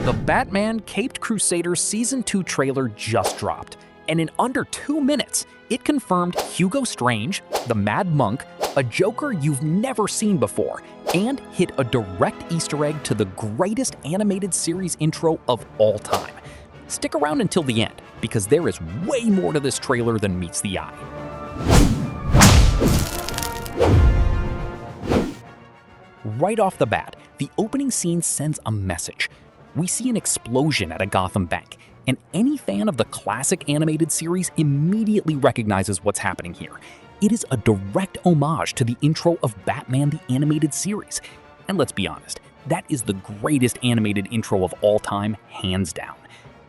The Batman Caped Crusader Season 2 trailer just dropped, and in under 2 minutes, it confirmed Hugo Strange, the Mad Monk, a Joker you've never seen before, and hit a direct Easter egg to the greatest animated series intro of all time. Stick around until the end, because there is way more to this trailer than meets the eye. Right off the bat, the opening scene sends a message. We see an explosion at a Gotham bank, and any fan of the classic animated series immediately recognizes what's happening here. It is a direct homage to the intro of Batman the Animated Series. And let's be honest, that is the greatest animated intro of all time, hands down.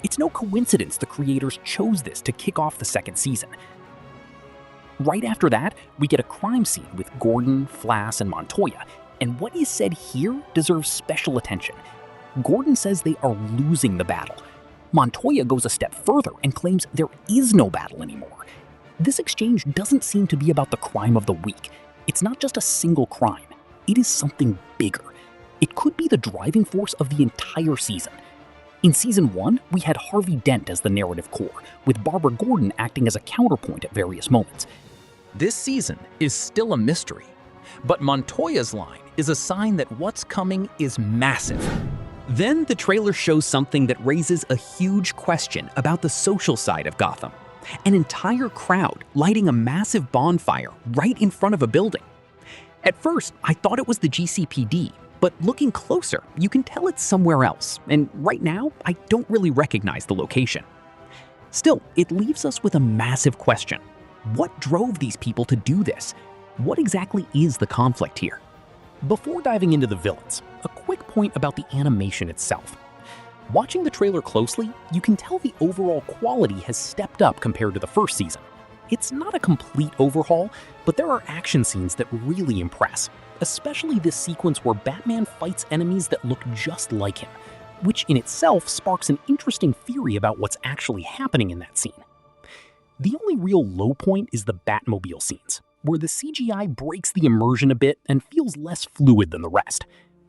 It's no coincidence the creators chose this to kick off the second season. Right after that, we get a crime scene with Gordon, Flass, and Montoya, and what is said here deserves special attention. Gordon says they are losing the battle. Montoya goes a step further and claims there is no battle anymore. This exchange doesn't seem to be about the crime of the week. It's not just a single crime. It is something bigger. It could be the driving force of the entire season. In Season 1, we had Harvey Dent as the narrative core, with Barbara Gordon acting as a counterpoint at various moments. This season is still a mystery, but Montoya's line is a sign that what's coming is massive. Then the trailer shows something that raises a huge question about the social side of Gotham. An entire crowd lighting a massive bonfire right in front of a building. At first, I thought it was the GCPD, but looking closer, you can tell it's somewhere else, and right now, I don't really recognize the location. Still, it leaves us with a massive question. What drove these people to do this? What exactly is the conflict here? Before diving into the villains, a quick point about the animation itself. Watching the trailer closely, you can tell the overall quality has stepped up compared to the first season. It's not a complete overhaul, but there are action scenes that really impress, especially this sequence where Batman fights enemies that look just like him, which in itself sparks an interesting theory about what's actually happening in that scene. The only real low point is the Batmobile scenes, where the CGI breaks the immersion a bit and feels less fluid than the rest.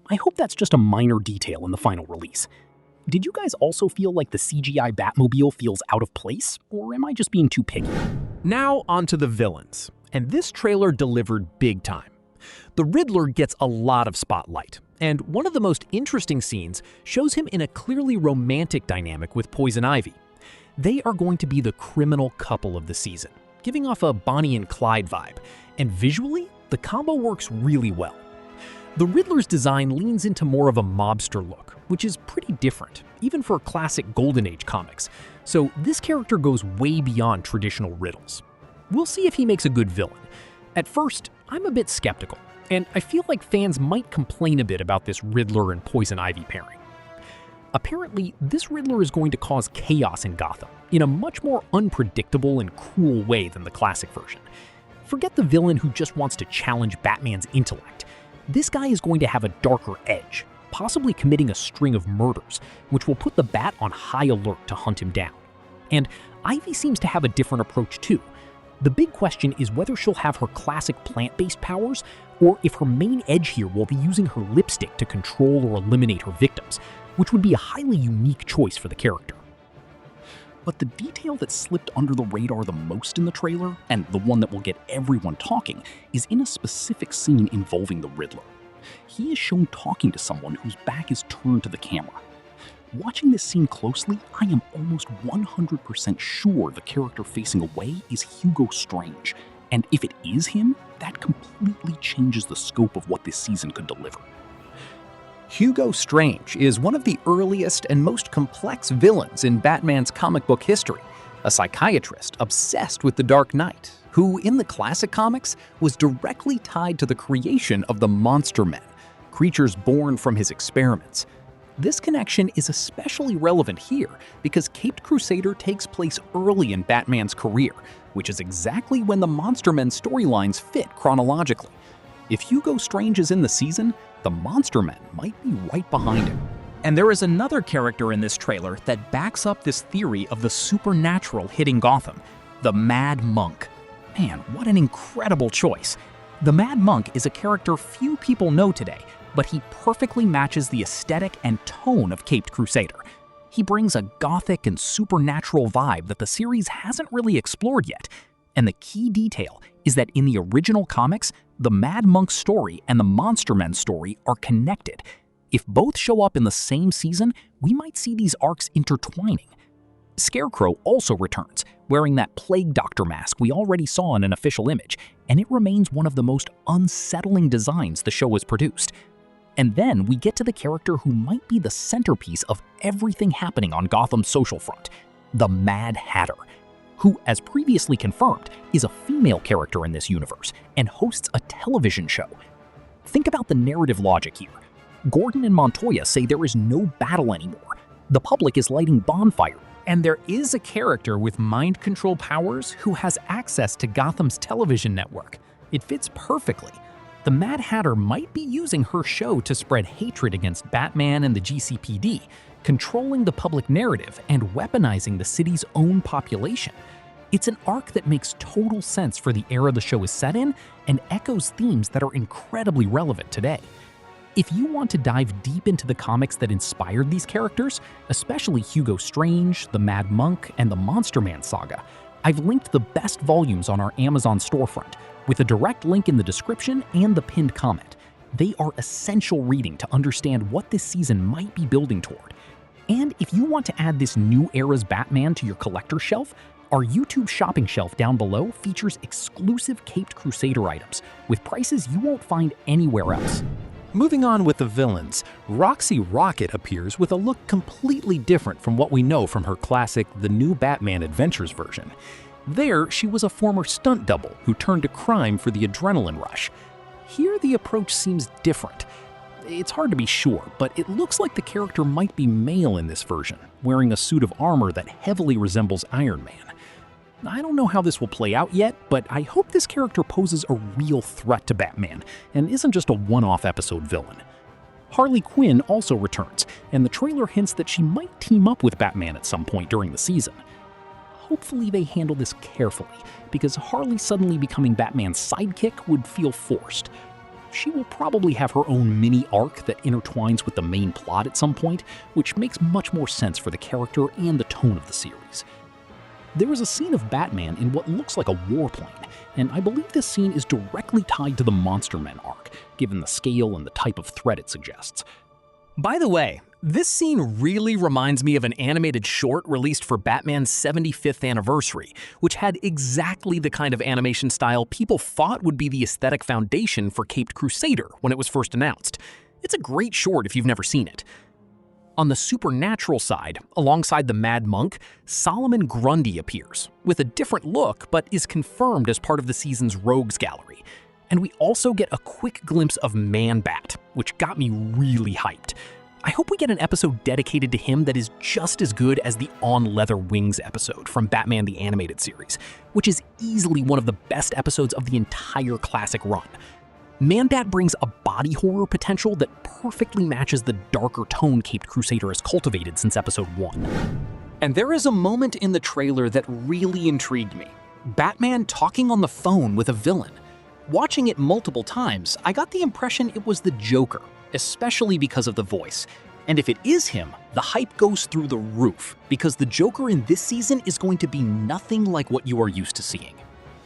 I hope that's just a minor detail in the final release. Did you guys also feel like the CGI Batmobile feels out of place, or am I just being too picky? Now onto the villains, and this trailer delivered big time. The Riddler gets a lot of spotlight, and one of the most interesting scenes shows him in a clearly romantic dynamic with Poison Ivy. They are going to be the criminal couple of the season, giving off a Bonnie and Clyde vibe, and visually, the combo works really well. The Riddler's design leans into more of a mobster look, which is pretty different, even for classic Golden Age comics, so this character goes way beyond traditional riddles. We'll see if he makes a good villain. At first, I'm a bit skeptical, and I feel like fans might complain a bit about this Riddler and Poison Ivy pairing. Apparently, this Riddler is going to cause chaos in Gotham, in a much more unpredictable and cruel way than the classic version. Forget the villain who just wants to challenge Batman's intellect. This guy is going to have a darker edge, possibly committing a string of murders, which will put the Bat on high alert to hunt him down. And Ivy seems to have a different approach too. The big question is whether she'll have her classic plant-based powers, or if her main edge here will be using her lipstick to control or eliminate her victims, which would be a highly unique choice for the character. But the detail that slipped under the radar the most in the trailer, and the one that will get everyone talking, is in a specific scene involving the Riddler. He is shown talking to someone whose back is turned to the camera. Watching this scene closely, I am almost 100% sure the character facing away is Hugo Strange, and if it is him, that completely changes the scope of what this season could deliver. Hugo Strange is one of the earliest and most complex villains in Batman's comic book history, a psychiatrist obsessed with the Dark Knight, who in the classic comics was directly tied to the creation of the Monster Men, creatures born from his experiments. This connection is especially relevant here because Caped Crusader takes place early in Batman's career, which is exactly when the Monster Men storylines fit chronologically. If Hugo Strange is in the season, the Monster Men might be right behind him. And there is another character in this trailer that backs up this theory of the supernatural hitting Gotham, the Mad Monk. Man, what an incredible choice. The Mad Monk is a character few people know today, but he perfectly matches the aesthetic and tone of Caped Crusader. He brings a gothic and supernatural vibe that the series hasn't really explored yet. And the key detail is that in the original comics, the Mad Monk story and the Monster Men story are connected. If both show up in the same season, we might see these arcs intertwining. Scarecrow also returns, wearing that Plague Doctor mask we already saw in an official image, and it remains one of the most unsettling designs the show has produced. And then we get to the character who might be the centerpiece of everything happening on Gotham's social front, the Mad Hatter, who, as previously confirmed, is a female character in this universe and hosts a television show. Think about the narrative logic here. Gordon and Montoya say there is no battle anymore. The public is lighting bonfires. And there is a character with mind control powers who has access to Gotham's television network. It fits perfectly. The Mad Hatter might be using her show to spread hatred against Batman and the GCPD, controlling the public narrative and weaponizing the city's own population. It's an arc that makes total sense for the era the show is set in and echoes themes that are incredibly relevant today. If you want to dive deep into the comics that inspired these characters, especially Hugo Strange, the Mad Monk, and the Monster Man saga, I've linked the best volumes on our Amazon storefront, with a direct link in the description and the pinned comment. They are essential reading to understand what this season might be building toward. And if you want to add this new era's Batman to your collector's shelf, our YouTube shopping shelf down below features exclusive Caped Crusader items, with prices you won't find anywhere else. Moving on with the villains, Roxy Rocket appears with a look completely different from what we know from her classic The New Batman Adventures version. There, she was a former stunt double who turned to crime for the adrenaline rush. Here, the approach seems different. It's hard to be sure, but it looks like the character might be male in this version, wearing a suit of armor that heavily resembles Iron Man. I don't know how this will play out yet, but I hope this character poses a real threat to Batman and isn't just a one-off episode villain. Harley Quinn also returns, and the trailer hints that she might team up with Batman at some point during the season. Hopefully they handle this carefully, because Harley suddenly becoming Batman's sidekick would feel forced. She will probably have her own mini arc that intertwines with the main plot at some point, which makes much more sense for the character and the tone of the series. There is a scene of Batman in what looks like a warplane, and I believe this scene is directly tied to the Monster Men arc, given the scale and the type of threat it suggests. By the way, this scene really reminds me of an animated short released for Batman's 75th anniversary, which had exactly the kind of animation style people thought would be the aesthetic foundation for Caped Crusader when it was first announced. It's a great short if you've never seen it. On the supernatural side, alongside the Mad Monk, Solomon Grundy appears, with a different look but is confirmed as part of the season's Rogues Gallery. And we also get a quick glimpse of Man-Bat, which got me really hyped. I hope we get an episode dedicated to him that is just as good as the On Leather Wings episode from Batman the Animated Series, which is easily one of the best episodes of the entire classic run. Man-Bat brings a body horror potential that perfectly matches the darker tone Caped Crusader has cultivated since episode 1. And there is a moment in the trailer that really intrigued me. Batman talking on the phone with a villain. Watching it multiple times, I got the impression it was the Joker, especially because of the voice. And if it is him, the hype goes through the roof, because the Joker in this season is going to be nothing like what you are used to seeing.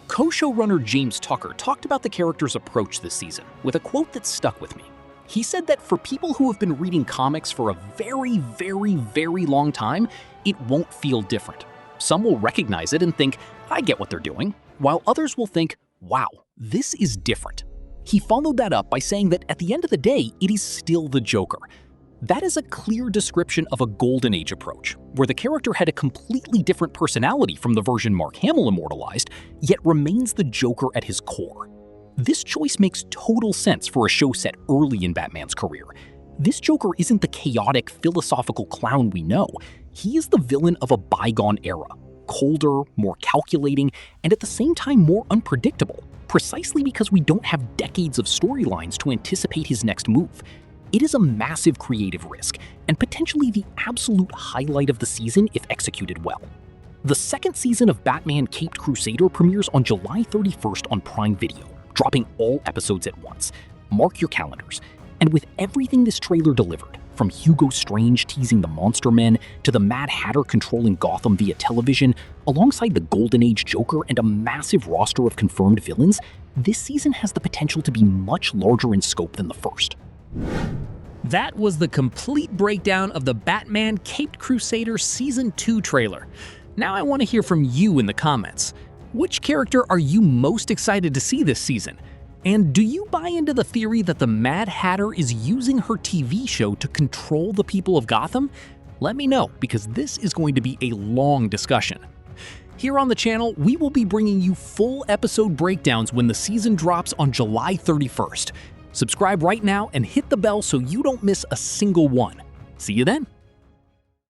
Co-showrunner James Tucker talked about the character's approach this season with a quote that stuck with me. He said that for people who have been reading comics for a very, very, very long time, it won't feel different. Some will recognize it and think, I get what they're doing, while others will think, wow, this is different. He followed that up by saying that at the end of the day, it is still the Joker. That is a clear description of a Golden Age approach, where the character had a completely different personality from the version Mark Hamill immortalized, yet remains the Joker at his core. This choice makes total sense for a show set early in Batman's career. This Joker isn't the chaotic, philosophical clown we know. He is the villain of a bygone era, colder, more calculating, and at the same time more unpredictable, precisely because we don't have decades of storylines to anticipate his next move. It is a massive creative risk, and potentially the absolute highlight of the season if executed well. The second season of Batman Caped Crusader premieres on July 31st on Prime Video, dropping all episodes at once. Mark your calendars. And with everything this trailer delivered, from Hugo Strange teasing the Monster Men to the Mad Hatter controlling Gotham via television, alongside the Golden Age Joker and a massive roster of confirmed villains, this season has the potential to be much larger in scope than the first. That was the complete breakdown of the Batman Caped Crusader Season 2 trailer. Now I want to hear from you in the comments. Which character are you most excited to see this season? And do you buy into the theory that the Mad Hatter is using her TV show to control the people of Gotham? Let me know, because this is going to be a long discussion. Here on the channel, we will be bringing you full episode breakdowns when the season drops on July 31st. Subscribe right now and hit the bell so you don't miss a single one. See you then.